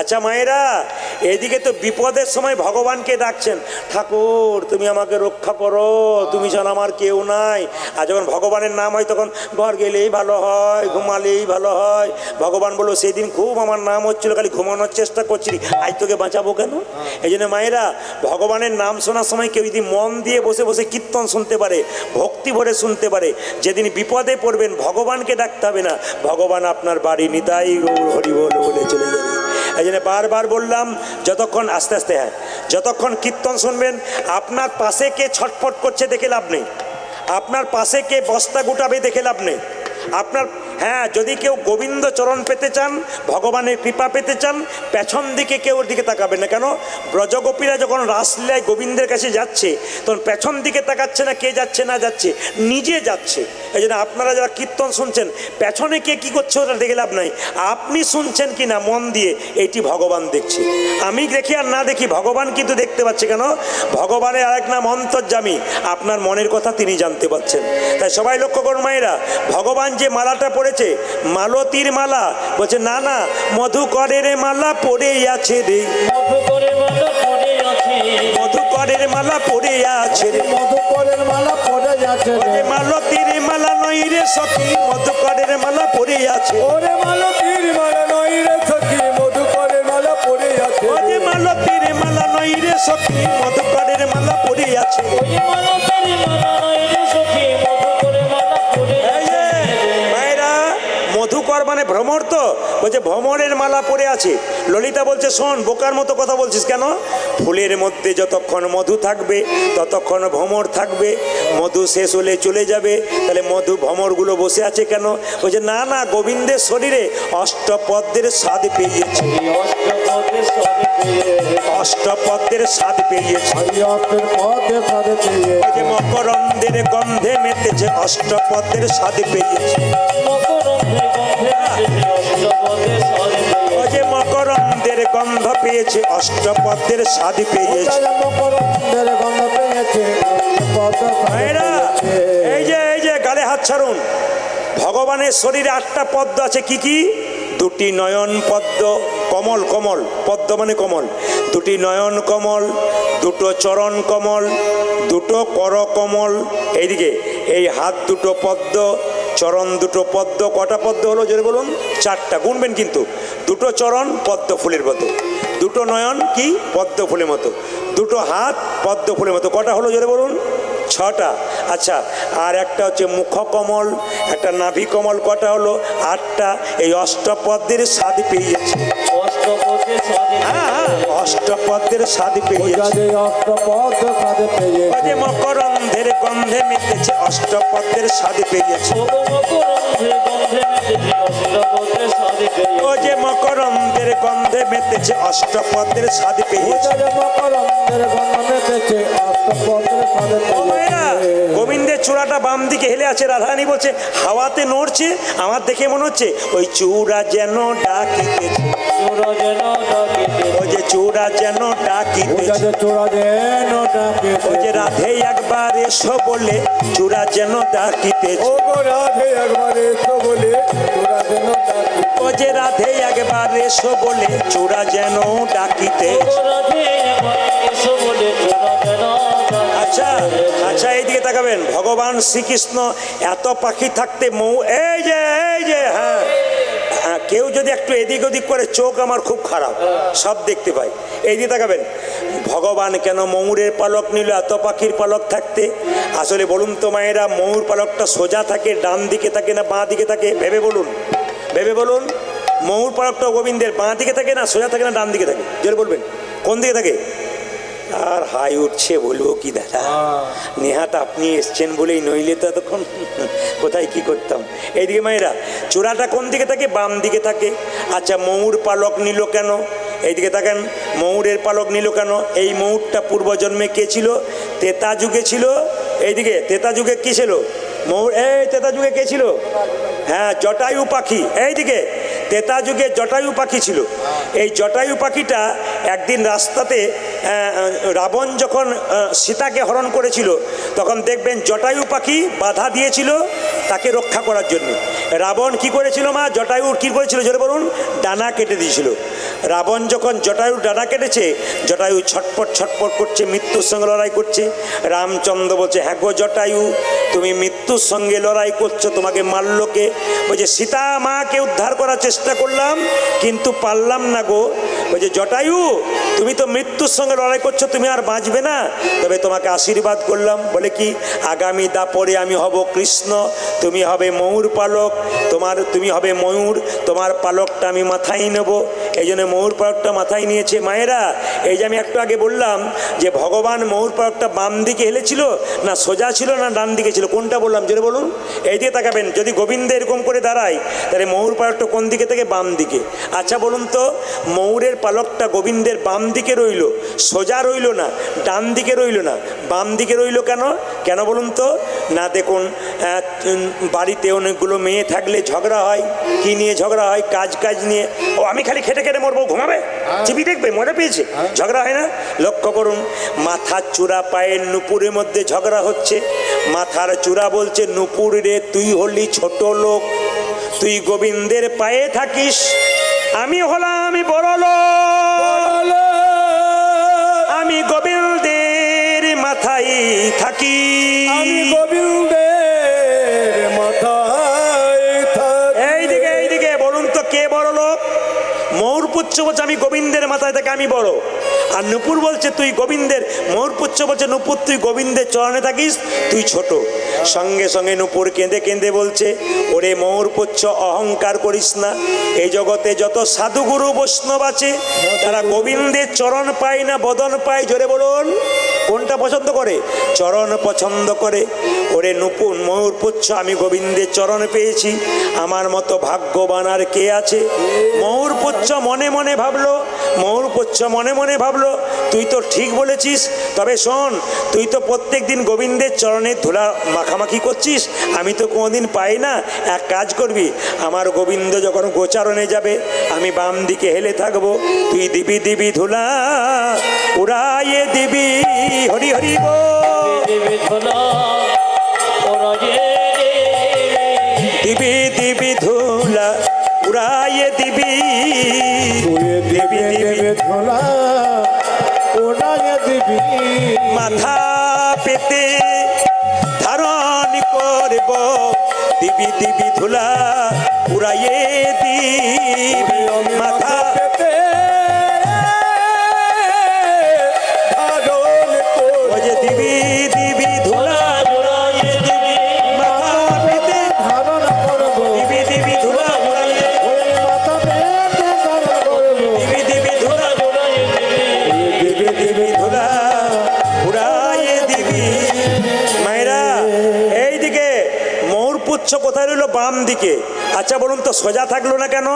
আচ্ছা মায়েরা, এদিকে তো বিপদের সময় ভগবানকে ডাকছেন, ঠাকুর তুমি আমাকে রক্ষা করো, তুমি জানো আমার কেউ নাই। আর যখন ভগবানের নাম হয় তখন ঘর গেলেই ভালো হয়, ঘুমালেই ভালো হয়। ভগবান বললো সেদিন খুব আমার নাম হচ্ছিল, খালি ঘুমানোর চেষ্টা করছি, আজ তোকে বাঁচাবো কেন? এই জন্য মায়েরা, ভগবানের নাম শোনার সময় কেউ যদি মন দিয়ে বসে বসে কীর্তন শুনতে পারে, ভক্তি ভরে শুনতে পারে, যেদিন বিপদে পড়বেন ভগবানকে ডাকতে হবে না, ভগবান আপনার বাড়ি নিতাই গৌর হরি বল বলে চলে যাবে। এই জন্য বারবার বললাম, যতক্ষণ আস্তে আস্তে, হ্যাঁ, যতক্ষণ কীর্তন শুনবেন, আপনার পাশে কে ছটফট করছে দেখে লাভ নেই, আপনার পাশে কে বস্তা গুটাবে দেখে লাভ নেই। আপনার, হ্যাঁ, যদি কেউ গোবিন্দ চরণ পেতে চান, ভগবানের কৃপা পেতে চান, পেছন দিকে কেউ ওর দিকে তাকাবেন না। কেন? ব্রজগোপীরা যখন রাসলীলায় গোবিন্দের কাছে যাচ্ছে, তখন পেছন দিকে তাকাচ্ছে না, কে যাচ্ছে না যাচ্ছে, নিজে যাচ্ছে। এই জন্য আপনারা যারা কীর্তন শুনছেন, পেছনে কে কী করছে ওটা দেখে লাভ নাই, আপনি শুনছেন কি না মন দিয়ে, এইটি ভগবান দেখছে। আমি দেখি আর না দেখি, ভগবান কিন্তু দেখতে পাচ্ছে। কেন? ভগবানের আরেক নাম অন্তর্যামী, আপনার মনের কথা তিনি জানতে পাচ্ছেন। তাই সবাই লক্ষ্য করুন মায়েরা, ভগবান যে মালাটা পড়েছে, মালতীর মালা, বলছে না না, মধুকরের মালা পড়ে আছে রে, মধুকরের মালা পড়ে আছে, মধুকরের মালা পড়ে আছে রে, মধুকরের মালা পড়ে আছে রে, মালতীর মালা নই রে সখী, মধুকরের মালা পড়ে আছে, ওরে মালতীর মালা নই রে সখী, মধুকরের মালা পড়ে আছে, ওরে মালতীর মালা নই রে সখী, মধুকরের মালা পড়ে আছে। ওই মালতীর মালা নয় রে সখী, মধুকরের মালা পড়ে আছে। মায়েরা, মধুকর মানে ভ্রমর, তো বলছে ভ্রমরের মালা পড়ে আছে। ললিতা বলছে শোন, বোকার মতো কথা বলছিস কেন? ফুলের মধ্যে যতক্ষণ মধু থাকবে ততক্ষণ ভ্রমর থাকবে, মধু শেষ হলে চলে যাবে, তাহলে মধু ভ্রমরগুলো বসে আছে কেন? বলছে না না, গোবিন্দের শরীরে অষ্টপদ্মের স্বাদ পেয়েছে, অষ্টপদে সবে পেয়ে, অষ্টপদ্মের স্বাদ পেয়েছে, অষ্টের পথে সাথে পেয়ে, যে মকরন্দের গন্ধে মেতেছে, অষ্টপদ্মের স্বাদ পেয়েছে, মকরন্ধে গন্ধে মেতেছে, অষ্টপদে সবে পেয়ে, ও যে মকরন্দের গন্ধ পেয়েছে, অষ্টপদ্মের স্বাদ পেয়েছে। মকরন্দের গন্ধ পেয়েছে, অষ্টপথে সাথে ভাইরা, পেয়েছে। এই যে গালে হাত ছাড়ুন, ভগবানের শরীরে 8টা পদ্ম আছে। কি কি? 2টি নয়ন পদ্ম, কমল, কমল, পদ্ম মানে কমল, 2টি নয়ন কমল, 2টো চরণ কমল, 2টো কর কমল। এইদিকে এই হাত 2টো পদ্ম, চরণ 2টো পদ্ম। কটা পদ্ম হলো জোরে বলুন? 4টা, গুনবেন কিন্তু। 2টো চরণ পদ্ম ফুলের মতো, 2টো নয়ন কি পদ্ম ফুলের মতো, 2টো হাত পদ্ম ফুলের মতো। কটা হলো জোরে বলুন? 6টা। আচ্ছা, আর একটা হচ্ছে মুখ কমল, একটা নাভি কমল। কটা হলো? 8টা। এই অষ্টপদ্মের স্বাদ পেয়েছে। অষ্টপদে সবে হ্যাঁ হ্যাঁ, অষ্টপদ্মের স্বাদ পেয়েছে। অষ্টপথে সাথে পেয়েছে, ও যে মকরন্ধের গন্ধে মেতেছে, অষ্টপদ্মের স্বাদ পেয়েছে। মকরন্ধে গন্ধে মেতেছে, অষ্টপদে সবে পেয়ে, ও যে মকরন্ধের গন্ধে মেতেছে, অষ্টপদ্মের স্বাদ পেয়েছে। মকরন্দের গন্ধ মেতেছে, অষ্টপথে সাথে ও মায়েরা, পেয়েছে। গোবিন্দের চূড়াটা বাম দিকে হেলে আছে, রাধারানী বলছে হাওয়াতে নড়ছে, আমার দেখে মনে হচ্ছে ওই চূড়া যেন ডাকিতেছে, চূড়া যেন ডাকিতে, ওই যে চূড়া যেন ডাকিতেছে, চূড়া যেন ডাকে, ওই যে রাধে একবার এসো বলে চূড়া যেন ডাকিতেছে, ও গো রাধে একবার এসো বলে চূড়া যেন ডাকে, ও যে রাধে একবার এসো বলে চূড়া যেন ডাকিতেছে। রাধে একবার এসো বলে চূড়া যেন ডাকিতে। আচ্ছা আচ্ছা, এইদিকে তাকাবেন, ভগবান শ্রীকৃষ্ণ এত পাখি থাকতে মৌ, এই যে হ্যাঁ, কেউ যদি একটু এদিক ওদিক করে, চোখ আমার খুব খারাপ, সব দেখতে পাই। এইদিকে তাকাবেন, ভগবান কেন ময়ূরের পালক নিল এত পাখির পালক থাকতে? আসলে বলুন তো মায়েরা, ময়ূর পালকটা সোজা থাকে, ডান দিকে থাকে না বাঁ দিকে থাকে? ভেবে বলুন, ভেবে বলুন। ময়ূর পালকটা গোবিন্দের বাঁ দিকে থাকে না সোজা থাকে না ডান দিকে থাকে? জোরে বলবেন, কোন দিকে থাকে? আর হাই উঠছে, বলবো কি দাদা, নেহাত আপনি এসছেন বলেই, নইলে তো এতক্ষণ কোথায় কি করতাম। এইদিকে মায়েরা, চূড়াটা কোন দিকে থাকে? বাম দিকে থাকে। আচ্ছা, ময়ূর পালক নিল কেন? এইদিকে থাকেন, ময়ূরের পালক নিল কেন? এই ময়ূরটা পূর্বজন্মে কে ছিল? তেতা যুগে ছিল। এইদিকে তেতা যুগে কি ছিল? ময়ূর। এই তেতা যুগে কে ছিল? হ্যাঁ, জটায়ু পাখি। এইদিকে তেতা যুগে জটায়ু পাখি ছিল। এই জটায়ু পাখিটা একদিন রাস্তাতে, রাবণ যখন সীতাকে হরণ করেছিল, তখন দেখবেন জটায়ু পাখি বাধা দিয়েছিল তাকে রক্ষা করার জন্য। রাবণ কি করেছিল মা? জটায়ুর কি করেছিল জোরে বলুন? ডানা কেটে দিয়েছিল। রাবণ যখন জটায়ুর ডানা কেটেছে, জটায়ু ছটপট ছটপট করছে, মৃত্যুর সঙ্গে লড়াই করছে। রামচন্দ্র বলছে, হ্যাঁ গো জটায়ু, তুমি মৃত্যুর সঙ্গে লড়াই করছো, তোমাকে মারলো কে? বলছে, সীতা মাকে উদ্ধার করার চেষ্টা করলাম কিন্তু পারলাম না গো। বলছে, জটায়ু তুমি তো মৃত্যুর সঙ্গে লড়াই করছো, তুমি আর বাঁচবে না, তবে তোমাকে আশীর্বাদ করলাম। বলে কি, আগামী দাপরে আমি হব কৃষ্ণ, তুমি হবে ময়ূর পালক, তুমি হবে ময়ূর, তোমার পালকটা আমি মাথায় নেব। এই জন্য ময়ূর পালকটা মাথায় নিয়েছে। মায়েরা, এই যে আমি একটু আগে বললাম যে ভগবান ময়ূর পালকটা বাম দিকে হেলেছিল না সোজা ছিল না ডান দিকে ছিল, কোনটা বললাম জোরে বলুন? এই দিয়ে তাকাবেন, যদি গোবিন্দ এরকম করে দাঁড়ায় তাহলে ময়ূর পালকটা কোন দিকে থেকে? বাম দিকে। আচ্ছা বলুন তো, ময়ূরের পালকটা গোবিন্দের বাম দিকে রইল, সোজা রইল না, ডান দিকে রইল না, বাম দিকে রইল কেন? কেন বলুন তো? না দেখুন, বাড়িতে অনেকগুলো মেয়ে থাকলে ঝগড়া হয়। কি নিয়ে ঝগড়া হয়? কাজ নিয়ে। ও আমি খালি খেটে খেটে মরবো, ঘুমাবে, টিভি দেখবে, মজা পেয়েছে, ঝগড়া হয় না? লক্ষ্য করুন, মাথার চূড়া পায়ের নুপুরের মধ্যে ঝগড়া হচ্ছে। মাথার চূড়া বলছে, নুপুর রে তুই হলি ছোট লোক, তুই গোবিন্দের পায়ে থাকিস, আমি হলাম বড় লোক, আমি গোবিন্দের মাথায় থাকি, আমি গোবিন্দের মাথায় থাকি। এইদিকে বলুন তো কে বড় লোক? ময়ূরপুচ্ছ বলছে আমি গোবিন্দের মাথায় থেকে আমি বড়, আর নুপুর বলছে তুই গোবিন্দের, ময়ূরপুচ্ছ বলছে নুপুর তুই গোবিন্দের চরণে থাকিস, তুই ছোট। সঙ্গে সঙ্গে নুপুর কেঁদে কেঁদে বলছে, ওরে ময়ূরপুচ্ছ অহংকার করিস না, এই জগতে যত সাধুগুরু বৈষ্ণব আছে তারা গোবিন্দের চরণ পায় না বদন পায়? জোরে বলুন, কোনটা পছন্দ করে? চরণ পছন্দ করে। ওরে নুপুর ময়ূরপুচ্ছ আমি গোবিন্দের চরণ পেয়েছি, আমার মতো ভাগ্যবান আর কে আছে? ময়ূরপুচ্ছ মনে মনে ভাবলো, ময়ূরপুচ্ছ মনে মনে ভাবলো, তুই তো ঠিক বলেছিস, তবে শোন, তুই তো প্রত্যেক দিন গোবিন্দের চরণে ধুলা মাখামাখি করছিস, আমি তো কোনোদিন পাই না। এক কাজ করবি, আমার গোবিন্দ যখন গোচারণে যাবে আমি বাম দিকে হেলে থাকবো, তুই দিবি দিবি ধুলা উড়াইয়ে দিবি, হরি হরি বল। দেবে ধুলা ওরাইয়ে দিবি দিবি ধুলা উড়াইয়ে দিবি, দেবী দেবে ধোলা ওড়াইয়ে দিবি, মাথা পেতে ধারণ করব, দিবি দিবি ধুলা উড়াইয়ে দিবি, মাথা পেতে ধারণ করব, ওই যে দিবি দিবি ধুলা ওরাইয়ে দিবি, মাথা পেতে ধারণ করব, দিবি দিবি ধুলা উড়াইয়ে, ওই মাথা পেতে ধারণ করব, দিবি দিবি ধুলা ওরাইয়ে দিবি, দিবি দিবি ধুলা উড়াইয়ে দিবি। মায়েরা, এইদিকে ময়ূরপুচ্ছ কোথায় রইল? বাম দিকে। আচ্ছা বলুন তো সোজা থাকলো না কেন?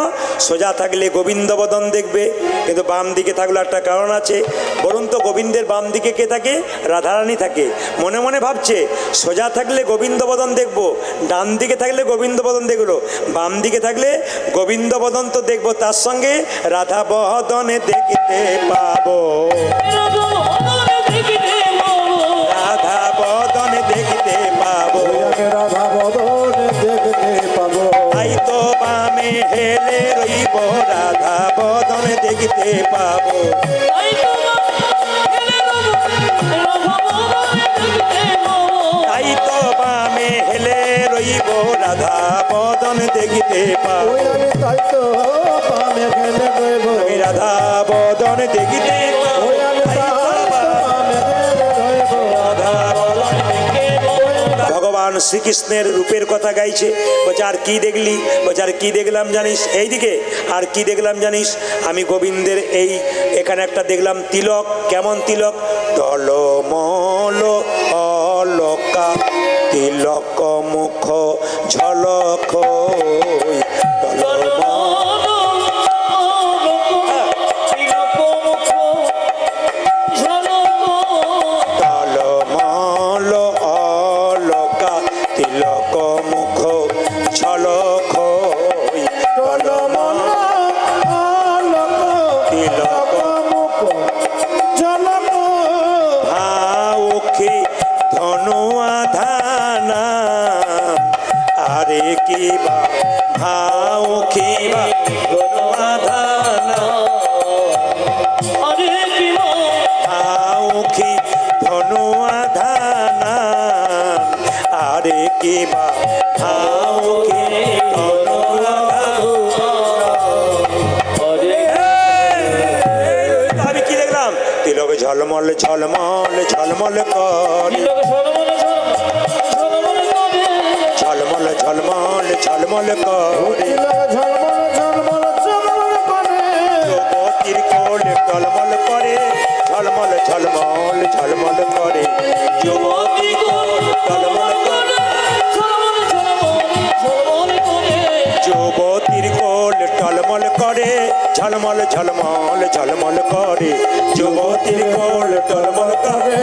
সোজা থাকলে গোবিন্দ বদন দেখবে, কিন্তু বাম দিকে থাকলো একটা কারণ আছে। বলুন তো গোবিন্দের বাম দিকে কে থাকে? রাধারানী থাকে। মনে মনে ভাবছে সোজা থাকলে গোবিন্দ বদন দেখবো, ডান দিকে থাকলে গোবিন্দ বদন দেখলো, বাম দিকে থাকলে গোবিন্দ বদন তো দেখবো, তার সঙ্গে রাধা বদনে দেখতে পাবো, রাধা বদনে দেখতে পাবো, আমি রাধা বদনে দেখতে পাবো, তাই তো বামে হেলে রইব, রাধা বদনে দেখতে পাবো, তাই তো বামে হেলে রইব, রাধা বদন দেখতে পাবো, ওই আমি তাই তো পামে গেলে রইব, আমি রাধা বদন দেখতে পাবো, ওই আমি তাই তো তাই তো পামে গেলে রইব, রাধা বদন দেখতে পাবো। ভগবান শ্রীকৃষ্ণের রূপের কথা গাইছে। বলছে আর কি দেখলি? বলছে আর কি দেখলাম জানিস? এইদিকে আর কি দেখলাম জানিস? আমি গোবিন্দের এই এখানে একটা দেখলাম তিলক। কেমন তিলক? টলমল অলকা তিলক মুখ ঝলক, টলমল অলকা তিলক মুখ ঝলক, টলমল তিলক ঝলক ভাউখি ধনুয়া ধানা, আরে কি বা ভাউখি বা ধনুয়া ধানা, ঝলমল ঝলমল ঝলমল করে তিলক ঝলমলে ঝলমলে করে ঝলমল ঝলমল ঝলমল করে যুবতীর কোল টলমল করে ঝলমল ঝলমল ঝলমল করে যুবতীর কোল টলমল করে যুবতীর কোল টলমল করে ঝলমল ঝলমল ঝলমল করে যুবতীর কোল টলমল করে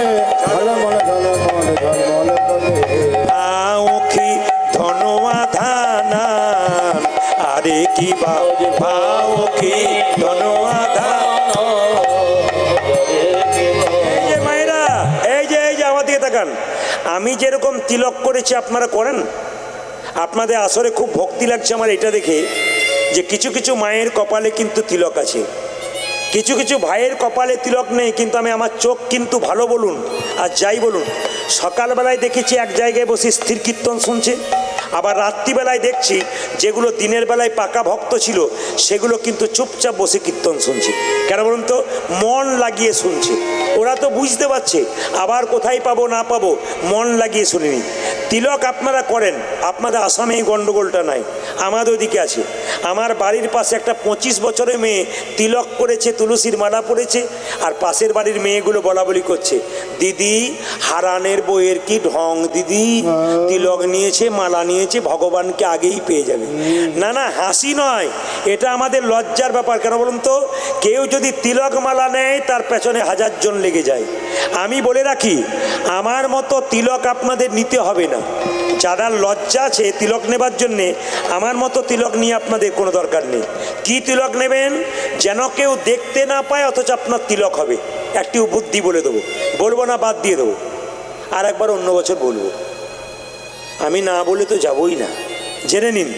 ভাউখি ধনোয়া ধানান আরে কি ভাউখি ধনোয়া ধান এই যে মায়েরা এই যে আমার দিকে তাকান আমি যেরকম তিলক করেছি আপনারা করেন আপনাদের আসরে খুব ভক্তি লাগছে আমার এটা দেখে যে কিছু কিছু মায়ের কপালে কিন্তু তিলক আছে কিছু কিছু ভাইয়ের কপালে তিলক নেই কিন্তু আমি আমার চোখ কিন্তু ভালো বলুন আর যাই বলুন সকালবেলায় দেখেছি এক জায়গায় বসে স্থির কীর্তন শুনছে আবার রাত্রিবেলায় দেখছি যেগুলো দিনের বেলায় পাকা ভক্ত ছিল সেগুলো কিন্তু চুপচাপ বসে কীর্তন শুনছে কেন বলুন তো মন লাগিয়ে শুনছে ওরা তো বুঝতে পারছে আবার কোথায় পাবো না পাবো মন লাগিয়ে শুনিনি তিলক আপনারা করেন আপনাদের আসামে এই গণ্ডগোলটা নাই আমাদের ওদিকে আছে আমার বাড়ির পাশে একটা 25 বছরের মেয়ে তিলক করেছে তুলসীর মালা পড়েছে আর পাশের বাড়ির মেয়েগুলো বলা বলি করছে দিদি হারানের বইয়ের কি ঢং দিদি তিলক নিয়েছে মালা নিয়েছে ভগবানকে আগেই পেয়ে যাবে না না হাসি নয় এটা আমাদের লজ্জার ব্যাপার কেন বলুন তো কেউ যদি তিলক মালা নেয় তার পেছনে 1000 জন লেগে যায় আমি বলে রাখি আমার মতো তিলক আপনাদের নিতে হবে না যারা লজ্জা আছে তিলক নেবার জন্যে আমার মতো তিলক নিয়ে আপনাদের কোনো দরকার নেই কি তিলক নেবেন যেন কেউ দেখতে না পায় অথচ আপনার তিলক হবে একটি বুদ্ধি বলে দেবো বলবো না বাদ দিয়ে দেবো আর একবার অন্য বছর বলবো আমি না বলে তো যাবই না জেনে নিন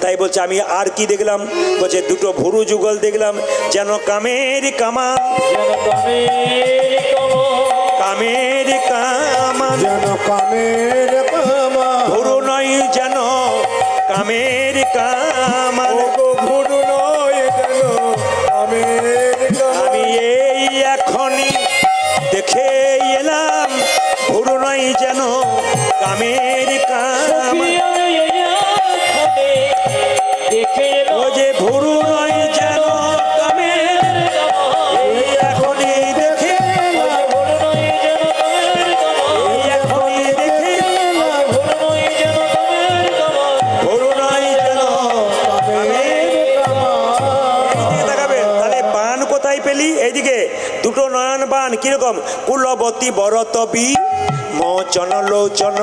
তাই বলছে আমি আর কি দেখলাম বলছে দুটো ভুরু যুগল দেখলাম যেন কামের কামান কামের কামান ভুরু নয় যেন কামের কামান আমি এই এখনই দেখে এলাম ভুরু নয় যেন কামের কামান ও যে ভুরু নয় যেন কামের এই এখনই দেখে এখনই দেখে ভুরু নয় যেন দেখাবেন তাহলে বান কোথায় পেলি এইদিকে দুটো নয়ন বান কিরকম কুলবতী বরতবী মোচন লোচন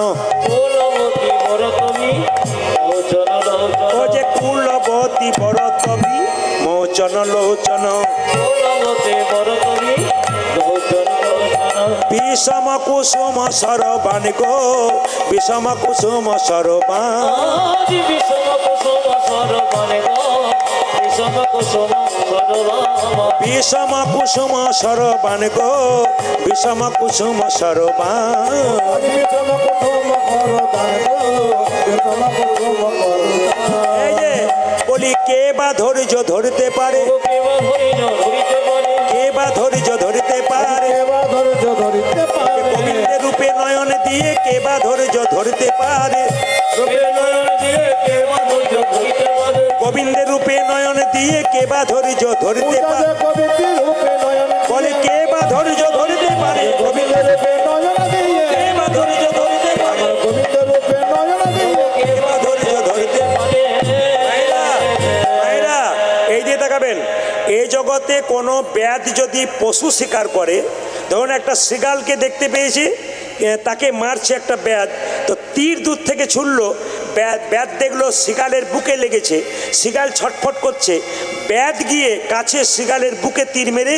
ও যে কুলবতী বরতবী মোচন লোচন বিষম কুসুম সরবান গো বিষম কুসুম সরবান বিষম কুসুম সরবান গো বিষম কুসুম সরবান এই যে বলি কে বা ধৈর্য ধরতে পারে কে বা ধৈর্য ধরতে পারে গোবিন্দের রূপে নয়ন দিয়ে কে বা ধৈর্য ধরতে পারে গোবিন্দের রূপে নয়ন দিয়ে কে বা ধৈর্য ধরতে পারে বলে কে বা ধৈর্য ধরতে পারে গোবিন্দের রূপে নয়ন দিয়ে কে বা ধৈর্য ধরতে পারে গোবিন্দের রূপে নয়ন দিয়ে কে বা ধৈর্য ধরতে পারে ভাইরা এই যে তাকাবেন এই জগতে কোনো ব্যাধ যদি পশু শিকার করে ধরুন একটা শিগালকে দেখতে পেয়েছে তাকে মারছে একটা ব্যাধ তো তীর দূর থেকে ছুড়লো ব্যাধ দেখলো শিগালের বুকে লেগেছে শিগাল ছটফট করছে ব্যাধ গিয়ে কাছে শিগালের বুকে তীর মেরে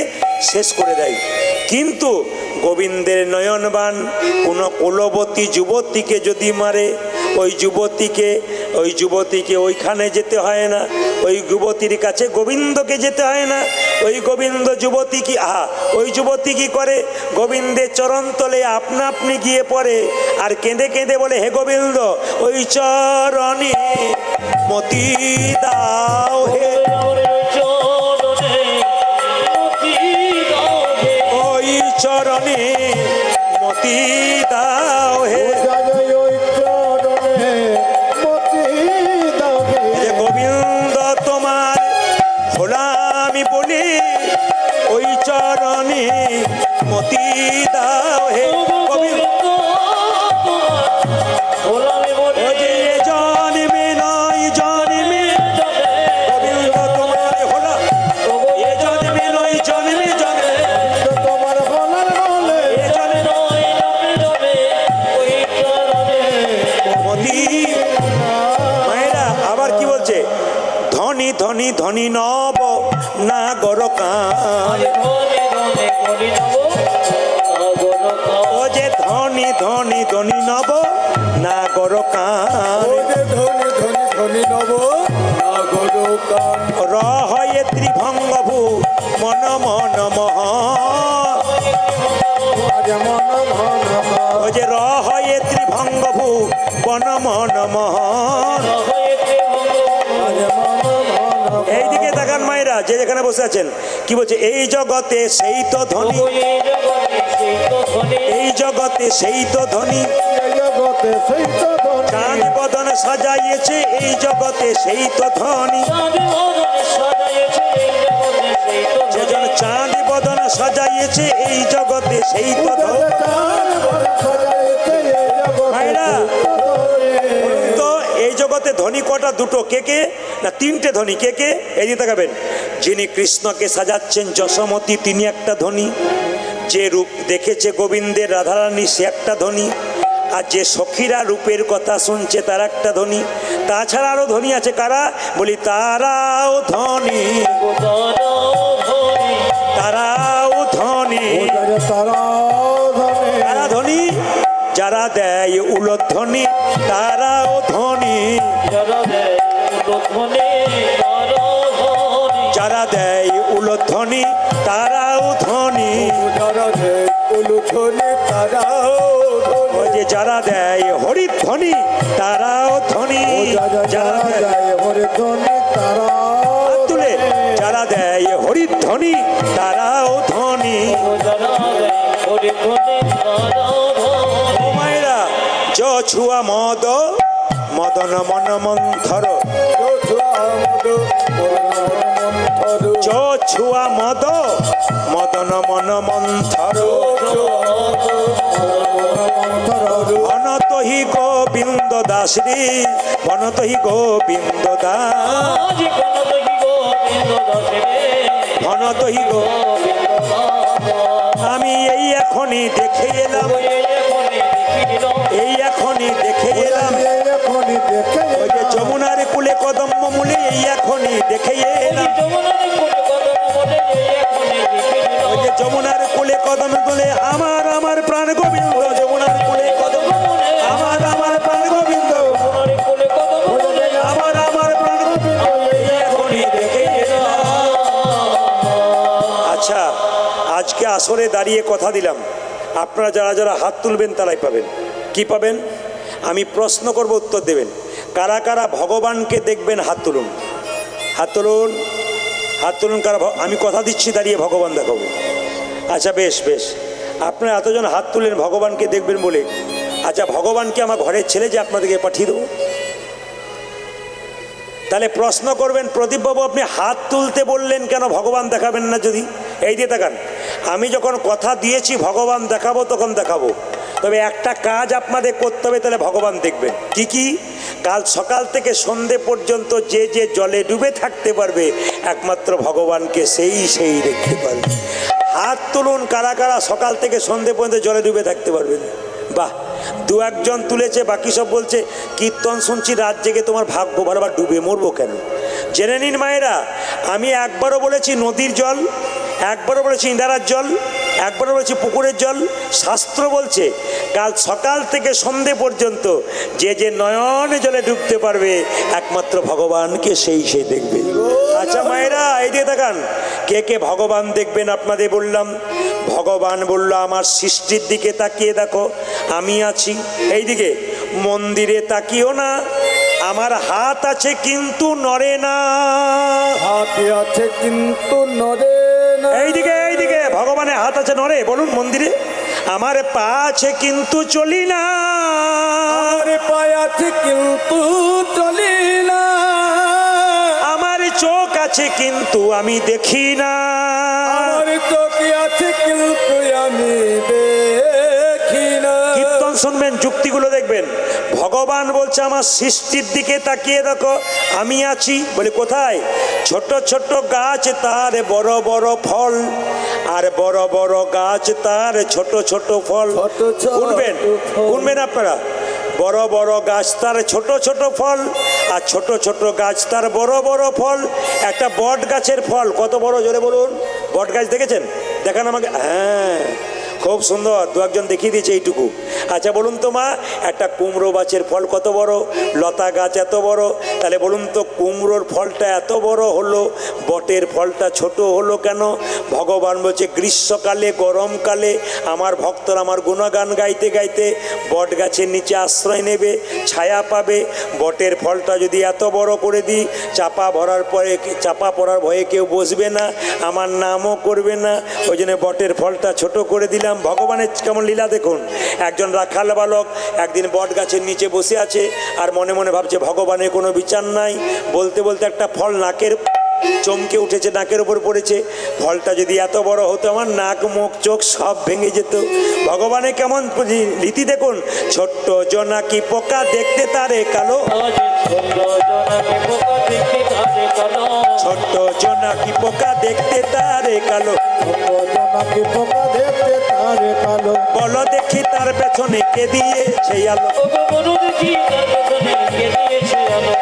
শেষ করে দেয় কিন্তু গোবিন্দের নয়নবান কোনো কুলবতী যুবতীকে যদি মারে ওই যুবতীকে ওইখানে যেতে হয় না ওই যুবতীর কাছে গোবিন্দকে যেতে হয় না ওই গোবিন্দ যুবতী কি ওই যুবতী কি করে গোবিন্দের চরণতলে আপনা আপনি গিয়ে পড়ে আর কেঁদে কেঁদে বলে হে গোবিন্দ ওই চরণে মতি দাও হে ওই চরণে মতি দাও হে। যে গোবিন্দ তোমার হলামি বলি ওই চরণে মতি দাও হে গোবিন্দ। ও যে জন্মে নয় জন্মে গোবিন্দ তোমার হলা, এ জন্মে নয় জন্মে জন্মে তোমার বলার বলে এ জন্মে মতি। মায়েরা আবার কি বলছে? ধনী ধনী ধনী নব নাগর কান। ও যে ধনী ধনী ধনী নব নাগর কান। ওরে ধনী ধনী ধনী নব নাগর কান। রহয়ে ত্রিভঙ্গ ভূ মন মন মহ। আরে মন মন মন। ও যে রহয়ে ত্রিভঙ্গ ভূ বন মন মহ। আরে মন মন। এইদিকে তাকান মায়েরা, যে যেখানে বসে আছেন, কি বলছে? এই জগতে সেই তো ধনী, এই জগতে সেই তো ধনী, জগতে সেই তো ধনী। চাঁদ বদন সাজাইয়েছে এই জগতে সেই তো ধনী। যেজন চাঁদ বদন সাজাইয়েছে এই জগতে সেই তো ধনী। মায়েরা তো এই জগতে ধনী কটা? দুটো। কে কে? না তিনটে ধনী। কে কে? এই দিকে তাকাবেন। যিনি কৃষ্ণকে সাজাচ্ছেন যশোমতী তিনি একটা ধনী, যে রূপ দেখেছে গোবিন্দের রাধারানী সে একটা ধনী, আর যে সখীরা রূপের কথা শুনছে তার একটা ধনী। তাছাড়া আরো ধনী আছে। কারা? বলি তারাও ধনী, তারাও ধনী। তারা ধনী যারা দেয় উলধ্বনি, তারাও ধনী যারা দেয় উলধ্বনি, তারাও ধনী। ও যে যারা দেয় হরিধ্বনি তারাও ধনী, যারা দেয় হাত তুলে যারা দেয় হরিধ্বনি তারাও ধনী। ও মায়েরা, য ছুয়া মদ মদন মন মন্থর, য ছুয়া মদ মদন মন মন্থর। অনতহি গোবিন্দ দাসী, অনতহি গোবিন্দ দাস, অনতহি গো। আমি এই এখনই দেখে এলাম, এই এখনই দেখে এলাম। ওই যে যমুনার কুলে কদম্ব মূলে এই এখনই দেখে এলাম। ওই যে যমুনার কুলে কদম তুলে আমার আমার প্রাণ গোবিন্দ, যমুনার কুলে কদম আমার আমার প্রাণ গোবিন্দ, আমার আমার প্রাণ গোবিন্দ এই এখনই দেখে এলাম। আচ্ছা, আজকে আসরে দাঁড়িয়ে কথা দিলাম, আপনারা যারা যারা হাত তুলবেন তারাই পাবেন। কি পাবেন? আমি প্রশ্ন করব, উত্তর দেবেন। কারা কারা ভগবানকে দেখবেন? হাত তুলুন, হাত তুলুন, হাত তুলুন। কারা? আমি কথা দিচ্ছি দাঁড়িয়ে ভগবান দেখাবো। আচ্ছা বেশ বেশ, আপনারা এতজন হাত তুলেন ভগবানকে দেখবেন বলে। আচ্ছা, ভগবানকে আমার ঘরের ছেলে যে আপনাদেরকে পাঠিয়ে দেবো? তাহলে প্রশ্ন করবেন, প্রদীপবাবু আপনি হাত তুলতে বললেন কেন, ভগবান দেখাবেন না যদি? এই দিয়ে তাকান, আমি যখন কথা দিয়েছি ভগবান দেখাবো তখন দেখাবো, তবে একটা কাজ আপনাদের করতে হবে, তাহলে ভগবান দেখবেন। কি কি? কাল সকাল থেকে সন্ধে পর্যন্ত যে যে জলে ডুবে থাকতে পারবে একমাত্র ভগবানকে সেই দেখতে পারবে। হাত তুলুন কারা কারা সকাল থেকে সন্ধে পর্যন্ত জলে ডুবে থাকতে পারবেন। বাহ, দু একজন তুলেছে, বাকি সব বলছে কীর্তন শুনছি রাত জেগে, তোমার ভাগ্য ভালো, আবার ডুবে মরবো কেন? জেনে নিন মায়েরা, আমি একবারও বলেছি নদীর জল, একবারও বলেছি ইন্দারার জল, একবারও বলেছি পুকুরের জল। শাস্ত্র বলছে কাল সকাল থেকে সন্ধে পর্যন্ত যে যে নয়নে জলে ডুবতে পারবে একমাত্র ভগবানকে সেই দেখবে। আচ্ছা মায়েরা, এই দিয়ে দেখান কে কে ভগবান দেখবেন। আপনাদের বললাম, ভগবান বলল আমার সৃষ্টির দিকে তাকিয়ে দেখো, আমি আছি এইদিকে। মন্দিরে তাকিও না, আমার হাত আছে কিন্তু নড়ে না, হাতে আছে কিন্তু নড়ে না। এইদিকে এইদিকে ভগবানের হাত আছে নড়ে বলুন মন্দিরে? আমার পা আছে কিন্তু চলি না, আমার পায়ে আছে কিন্তু চলি না, আমার চোখ আছে কিন্তু আমি দেখি না, আমার চোখে আছে কিন্তু আমি দেখি না। কীর্তন শুনবেন, যুক্তিগুলো দেখবেন। ভগবান বলছে আমার সৃষ্টির দিকে তাকিয়ে দেখো, আমি আছি। বলে কোথায়? ছোট ছোট গাছ তার বড় বড় ফল, আর বড় বড় গাছ তার ছোট ছোট ফল। ছোট ছোট শুনবেন, ফল। শুনবেন আপনারা। বড় বড় গাছ তার ছোট ছোট ফল, আর ছোট ছোট গাছ তার বড় বড় ফল। একটা বট গাছের ফল কত বড়, জোরে বলুন। বট গাছ দেখেছেন? দেখান আমাকে। হ্যাঁ, খুব সুন্দর, দু একজন দেখিয়ে দিয়েছে এইটুকু। আচ্ছা বলুন তো মা, একটা কুমড়ো গাছের ফল কত বড়, লতা গাছ এত বড়, তাহলে বলুন তো কুমড়োর ফলটা এত বড় হলো, বটের ফলটা ছোট হলো কেন? ভগবান বলছে গ্রীষ্মকালে গরমকালে আমার ভক্তরা আমার গুণগান গাইতে গাইতে বট গাছের নিচে আশ্রয় নেবে, ছায়া পাবে। বটের ফলটা যদি এত বড় করে দিই, চাপা ভরার পরে চাপা পড়ার ভয়ে কেউ বসবে না, আমার নামও করবে না, ওই জন্য বটের ফলটা ছোট করে দিলাম। ভগবানের কেমন লীলা দেখুন। একজন রাখাল বালক একদিন বট গাছের নিচে বসে আছে, আর মনে মনে ভাবছে ভগবানের কোনো বিচার নাই। বলতে বলতে একটা ফল নাকের চমকে উঠেছে, নাকের উপর পড়েছে। ফলটা যদি এত বড় হতো, আমার নাক মুখ চোখ সব ভেঙে যেত। ভগবানের কেমন রীতি দেখুন। ছোট্ট জোনাকি পোকা দেখতে তারে কালো, ছোট্ট জোনাকি পোকা দেখতে তারে কালো, জোনাকি পোকা দেখতে তারে কালো, বলো দেখি তার পেছনে কে দিয়েছে আলো,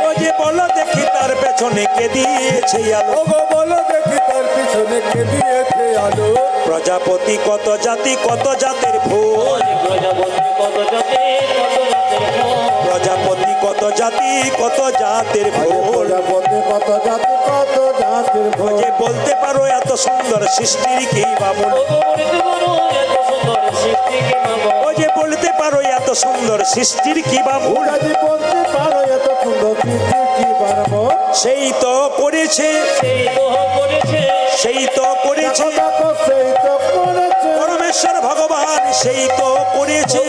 ও যে বলো দেখি তার পেছনে কে দিয়েছে আলো। ওগো বলো দেখি তার পিছনে কে দিয়েছে আলো। প্রজাপতি কত জাতি কত জাতের ফুল, প্রজাপতি কত জাতি কত জাতের ফুল, প্রজাপতি কত জাতি কত জাতির ও যে বলতে পারো এত সুন্দর সৃষ্টির কি বামুন, ও যে বলতে পারো এত সুন্দর সৃষ্টির কি বামুন, যদি বলতে পারো এত সুন্দর সৃষ্টির কি বানাবো। সেই তো করেছে, সেই তো করেছে দেখো সেই তো করেছে, পরমেশ্বর ভগবান, সেই তো করেছে।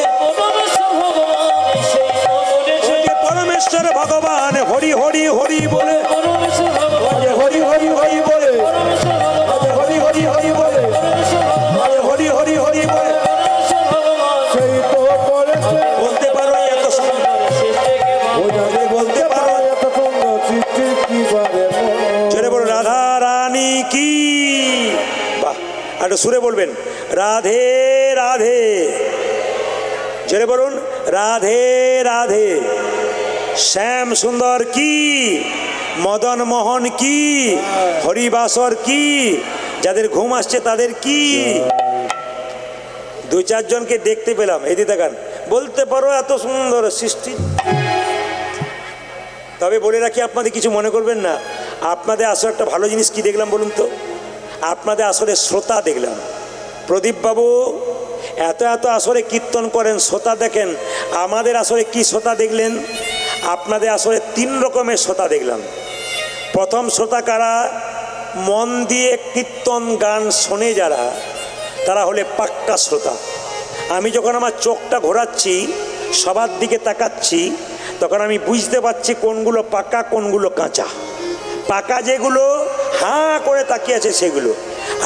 ও যে পরমেশ্বর ভগবান হরি হরি হরি বলে, ও যে হরি হরি হরি বলে, ও যে হরি হরি হরি বলে, ও যে হরি হরি হরি বলে। সেই তো করেছে, বলতে পারো এত সুন্দর, বলতে পারো এত সুন্দর সৃষ্টির কি বানাবো। জোরে বলো রাধা রানী কি। বাহ, একটু সুরে বলবেন রাধে রাধে, জোরে বলুন রাধে রাধে। শ্যাম সুন্দর কি, মদন মোহন কি, হরিবাসর কি, যাদের ঘুম আসছে তাদের কি। দু চারজনকে দেখতে পেলাম, এই দিকে দেখান। বলতে পারো এত সুন্দর সৃষ্টি। তবে বলে রাখি, আপনাদের কিছু মনে করবেন না, আপনাদের আসলে একটা ভালো জিনিস কি দেখলাম বলুন তো? আপনাদের আসলে শ্রোতা দেখলাম। প্রদীপবাবু এত এত আসরে কীর্তন করেন, শ্রোতা দেখেন। আমাদের আসলে কি শ্রোতা দেখলেন? আপনাদের আসলে 3 রকমের শ্রোতা দেখলাম। প্রথম শ্রোতা কারা? মন দিয়ে কীর্তন গান শোনে যারা, তারা হলে পাক্কা শ্রোতা। আমি যখন আমার চোখটা ঘোরাচ্ছি, সবার দিকে তাকাচ্ছি, তখন আমি বুঝতে পারছি কোনগুলো পাকা কোনগুলো কাঁচা। পাকা যেগুলো হাঁ করে তাকিয়ে আছে সেগুলো,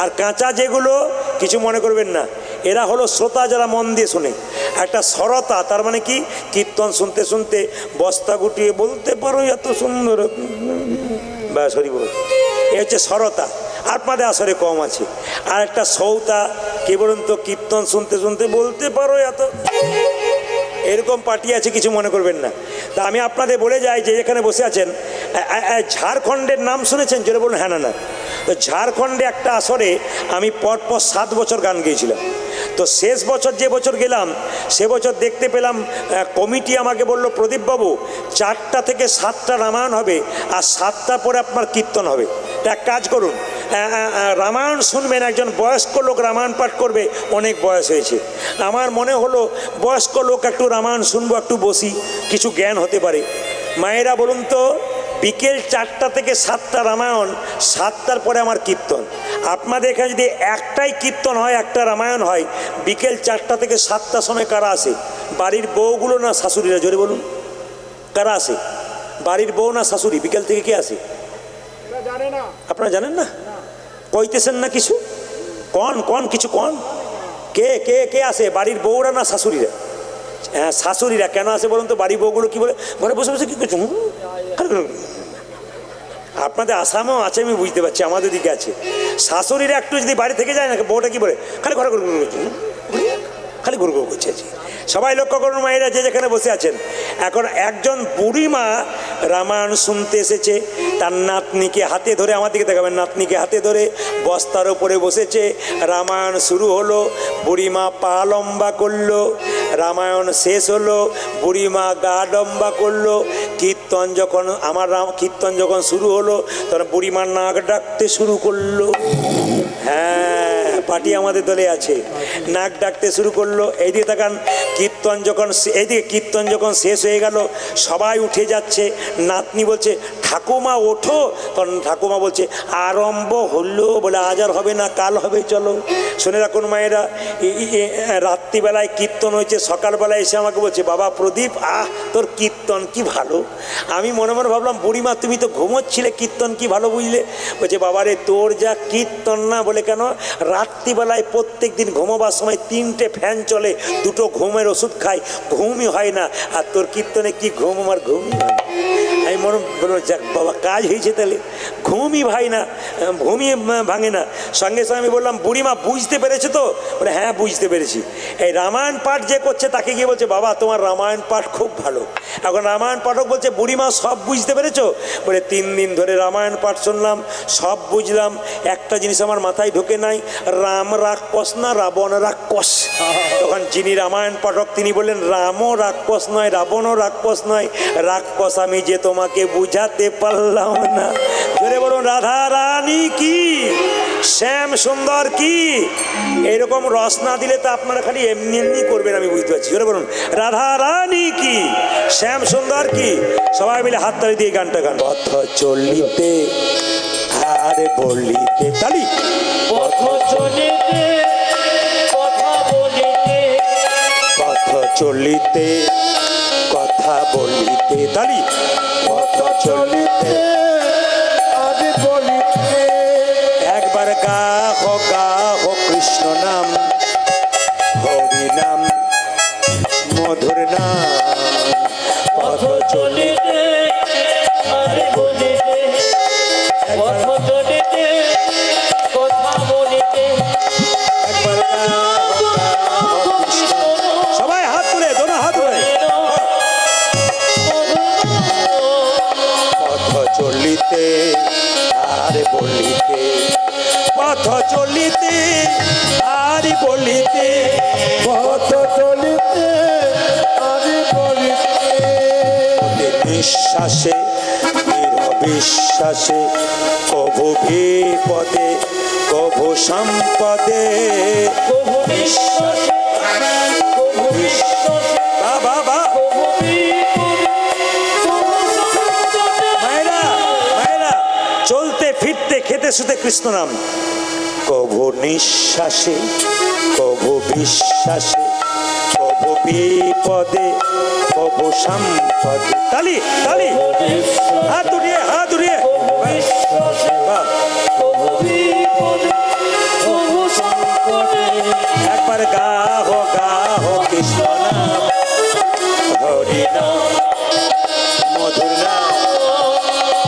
আর কাঁচা যেগুলো কিছু মনে করবেন না, এরা হলো শ্রোতা যারা মন দিয়ে শোনে। একটা সরতা, তার মানে কি, কীর্তন শুনতে শুনতে বস্তা গুটিয়ে বলতে পারো এত সুন্দর, ব্যাস হরি বল, এ হচ্ছে সরতা। আপনাদের আসরে কম আছে। আর একটা সৌতা, কি বলুন তো, কীর্তন শুনতে শুনতে বলতে পারো এত, এরকম পার্টি আছে, কিছু মনে করবেন না। তা আমি আপনাদের বলে যাই যে এখানে বসে আছেন, ঝাড়খণ্ডের নাম শুনেছেন? জোরে বলুন হ্যাঁ না না। তো ঝাড়খণ্ডে একটা আসরে আমি পরপর 7 বছর গান গেয়েছিলাম। তো শেষ বছর যে বছর গেলাম, সে বছর দেখতে পেলাম কমিটি আমাকে বলল, প্রদীপবাবু 4টা থেকে 7টা রামায়ণ হবে, আর 7টা পরে আপনার কীর্তন হবে। তা এক কাজ করুন, রামায়ণ শুনবেন, একজন বয়স্ক লোক রামায়ণ পাঠ করবে, অনেক বয়স হয়েছে। আমার মনে হলো বয়স্ক লোক একটু রামায়ণ শুনবো, একটু বসি, কিছু জ্ঞান হতে পারে। মায়েরা বলুন তো, বিকেল 4টা থেকে 7টা রামায়ণ, 7টার পরে আমার কীর্তন। আপনাদের এখানে যদি একটাই কীর্তন হয়, একটা রামায়ণ হয়, বিকেল 4টা থেকে 7টার সময় কারা আসে? বাড়ির বউগুলো না শাশুড়িরা? জোরে বলুন, কারা আসে? বাড়ির বউ না শাশুড়ি? বিকেল থেকে কে আসে? আপনারা জানেন না? কইতেছেন না কিছু? কন কিছু কন। কে কে কে আসে? বাড়ির বউরা না শাশুড়িরা? হ্যাঁ, শাশুড়িরা। কেন আসে বলুন তো? বাড়ির বউগুলো কি বলে? ঘরে বসে বসে কি করছো? আপনাদের আসামেও আছে, আমি বুঝতে পারছি, আমাদের দিকে আছে। শাশুড়িরা একটু যদি বাড়ি থেকে যায় না, বউটা কি বলে? খালি ঘরে খালি ঘুর ঘুর করছে। সবাই লক্ষ্য করুন মায়েরা, যে যেখানে বসে আছেন। এখন একজন বুড়িমা রামায়ণ শুনতে এসেছে, তার নাতনিকে হাতে ধরে, আমার দিকে দেখাবেন, নাতনিকে হাতে ধরে বস্তার ওপরে বসেছে। রামায়ণ শুরু হলো, বুড়িমা পা লম্বা করলো, রামায়ণ শেষ হলো, বুড়িমা গা লম্বা করলো। কীর্তন যখন কীর্তন যখন শুরু হলো, তখন বুড়িমা নাক ডাকতে শুরু করলো। হ্যাঁ, পার্টি আমাদের দলে আছে। নাক ডাকতে শুরু করলো। এইদিকে তাকান, এইদিকে কীর্তন যখন শেষ হয়ে গেল, সবাই উঠে যাচ্ছে। নাতনি বলছে, ঠাকুমা ওঠো। তখন ঠাকুমা বলছে, আরম্ভ হলো, বলে আজ আর হবে না, কাল হবে, চলো। শুনে রাখুন মায়েরা, রাত্রিবেলায় কীর্তন হয়েছে, সকালবেলায় এসে আমাকে বলছে, বাবা প্রদীপ, তোর কীর্তন কি ভালো। আমি মনে মনে ভাবলাম, বুড়িমা তুমি তো ঘুমোচ্ছিলে, কীর্তন কি ভালো বুঝলে? বলছে, বাবারে তোর যা কীর্তন না, বলে কেন? রাত্রিবেলায় প্রত্যেক দিন ঘুমোবার সময় 3টে ফ্যান চলে, 2টো ঘুমের ওষুধ খাই, ঘুমই হয় না। আর তোর কীর্তনে কি ঘুম? আমার ঘুমই হয় না। আমি মনে বলবো, যাক বাবা, কাজ হয়েছে তাহলে। ঘুমই ঘুমিয়ে ভাঙে না। সঙ্গে সঙ্গে আমি বললাম, বুড়িমা বুঝতে পেরেছে তো? বলে, হ্যাঁ বুঝতে পেরেছি। এই রামায়ণ পাঠ যে করছে, তাকে গিয়ে বলছে, বাবা তোমার রামায়ণ পাঠ খুব ভালো। এখন রামায়ণ পাঠক বলছে, বুড়িমা সব বুঝতে পেরেছো? বলে, 3 দিন ধরে রামায়ণ পাঠ শুনলাম, সব বুঝলাম। একটা জিনিস আমার মাথায় ঢোকে নাই, রাম রাক্ষস না রাবণ রাক্ষস। তখন যিনি রামায়ণ পাঠক, তিনি বললেন, রামও রাক্ষস নয়, রাবণও রাক্ষস নয়, রাক্ষস আমি যে তোমাকে বুঝাতে পারলাম না। জোরে বলুন, রাধা রানী কি, শ্যাম সুন্দর কি। এইরকম রস না দিলে তো আপনারা খালি এমনি এমনি করবেন, আমি বুঝতে পারছি। জোরে বলুন, রাধা রানী কি, শ্যাম সুন্দর কি। সবাই মিলে হাততালি দিয়ে গানটা গান। পথ চলিতে আরে বলিতে, তালি। পথ চলিতে কথা বলিতে, পথ চলিতে কথা বলিতে, তালি। পথ চলিতে আরে বলিতে, একবার গাহ কৃষ্ণ নাম, হরি নাম, মধুর নাম। পথ চলিতে আরে বলিতে, পথ চলিতে কথা বলিতে, একবার গাহ কৃষ্ণ। সবাই হাত তুলে, দোনো হাত তুলে। পথ চলিতে আরে বলিতে, পথ চলিতে আরে বলিতে, পথ চলিতে আরে বলিতে, নিঃশ্বাসে নিরবিশ্বাসে, কভু বিপদে কভু সম্পদে। কভু বিশ্বাসে, কভু বিশ্বাসে, বাবা বা কভু বিপদে, কভু সম্পদে। মায়েরা মায়েরা, চলতে ফিরতে খেতে শুতে কৃষ্ণ নাম। কভু নিঃশ্বাসে কভু বিশ্বাসে, কভু বিপদে কভু সম্পদে। তালি তালি, হাত উঠিয়ে হাত উঠিয়ে। বাহ, কভু বিপদে, কভু সংকটে। একবার গাহ কৃষ্ণ নাম, হরি নাম, মধুর নাম।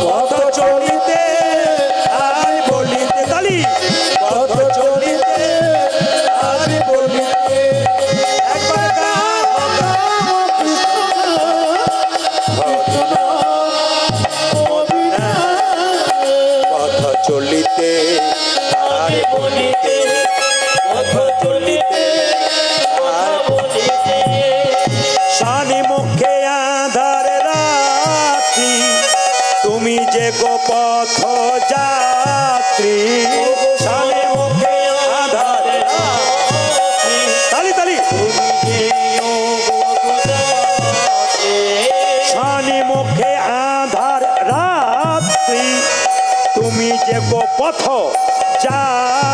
পথ চলিতে আর বলিতে, তালি। পথ চলিতে আর বলিতে, একবার গাহ কৃষ্ণ নাম, হরি নাম, মধুর নাম।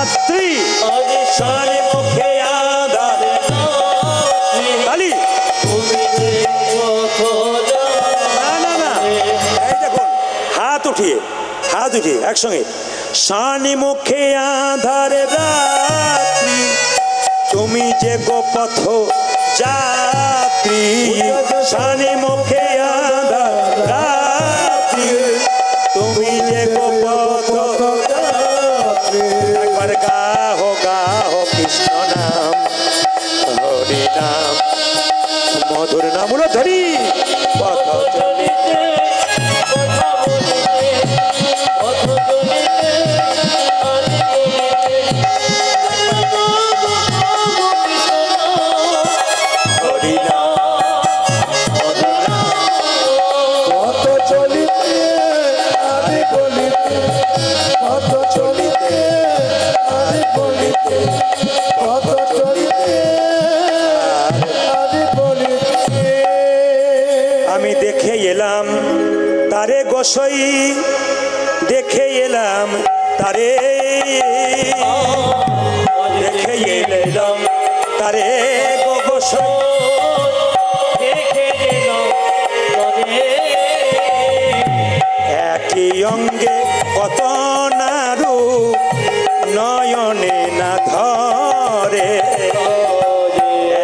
রাত্রি আজ সানি মুখে আধার কালী তুমি যে পথ না না না এই দেখুন হাত উঠিয়ে একসঙ্গে সানি মুখে আধার রাত্রি তুমি যে গো পথ যাত্রী সানি মুখে আধার রাত্রি তুমি যে গো পথ একবার গাহো কৃষ্ণ নাম হরি নাম মধুর নাম ধরি পথ চলিতে কথা বলিতে পথ চলিতে আজ হরি নাম কত চলিতে আদি বলিতে কত চলিতে আদি বলিতে কত চলিতে আদি বলিতে আমি দেখে এলাম তারে গোসাই দেখে এলাম তারে দেখে এলাম তারে গোসাই দেখে এলাম তবে একই অঙ্গে কত না রূপ নয়নে না ধরে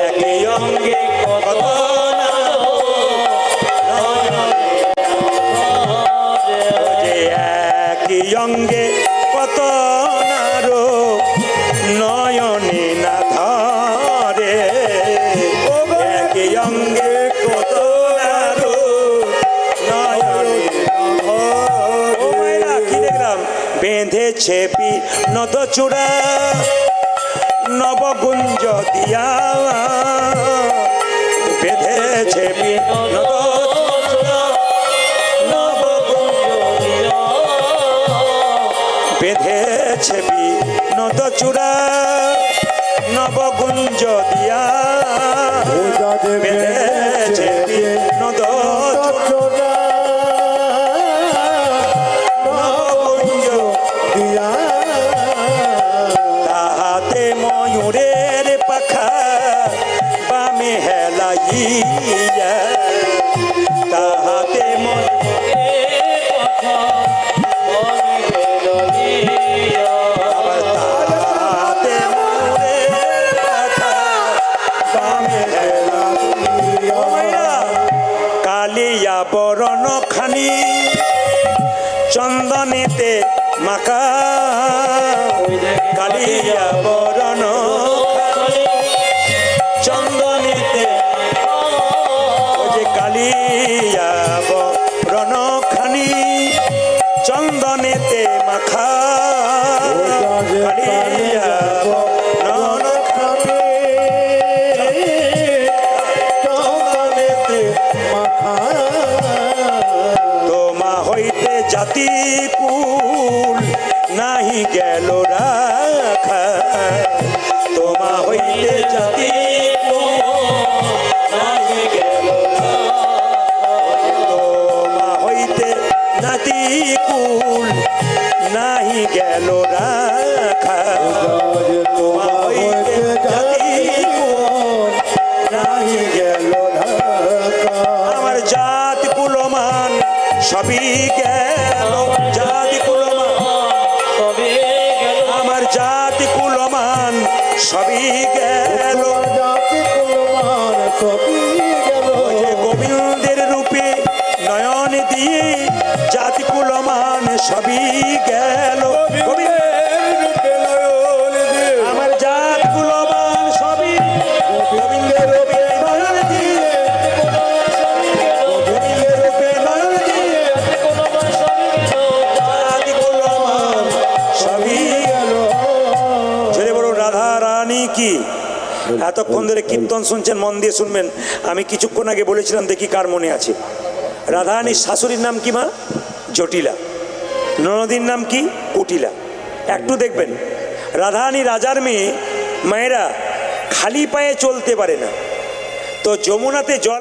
একই অঙ্গে কত না যে একই অঙ্গে কত না রূপ নয়নে না ধরে একই অঙ্গে কত না রূপ নয়নে ও মায়েরা কি দেখলাম বেঁধেছে নদ চূড়া নবগুঞ্জ দিয়া বেঁধেছে নদ চূড়া নবগুঞ্জ বেঁধেছে নদ চূড়া নবগুঞ্জ দিয়া বেঁধেছে নদ চূড়া নবগুঞ্জ দিয়া তাহাতে ময়ূরের পাখা বামে হেলাইয়া তাহাতে আবার তাহাতে ময়ূরের পাখা বামে হেলাইয়া কালিয়া বরণ খানি চন্দনেতে মাকা কালিয়া বরণ চন্দনেতে ওই যে কালিয়া বরণ খানি চন্দনেতে মাখা কালিয়া বরণ চন্দনেতে মাখা তোমা হইতে জাতি কুল নাহি গেল রাখা তোমা হইতে জাতি কুল নাহি গেল তোমা হইতে জাতি কুল নাহি গেল রাখা তোমা হইতে জাতি কুল নাহি গেল আমার জাত কুলমান সবই গেল জাতি কুলমান আমার জাতি কুলমান সবই গেল জাতি কুলমান সবই গেল ওই যে গোবিন্দের রূপে নয়ন দিয়ে জাতি কুলমান সবই গেল আমার জাত কুলমান সবই গোবিন্দের রূপে নয়ন দিয়ে গোবিন্দের রূপে নয়ন দিয়ে জাতি কুলমান সবই গেল ছেলে বড় রাধা রানী কি এতক্ষণ ধরে কীর্তন শুনছেন, মন দিয়ে শুনবেন। আমি কিছুক্ষণ আগে বলেছিলাম, দেখি কার মনে আছে। রাধারানীর শাশুড়ির নাম কি মা? জটিলা। ননদীর নাম কি? কুটিলা। একটু দেখবেন, রাধারানী রাজার মেয়ে, মায়েরা খালি পায়ে চলতে পারে না, তো যমুনাতে জল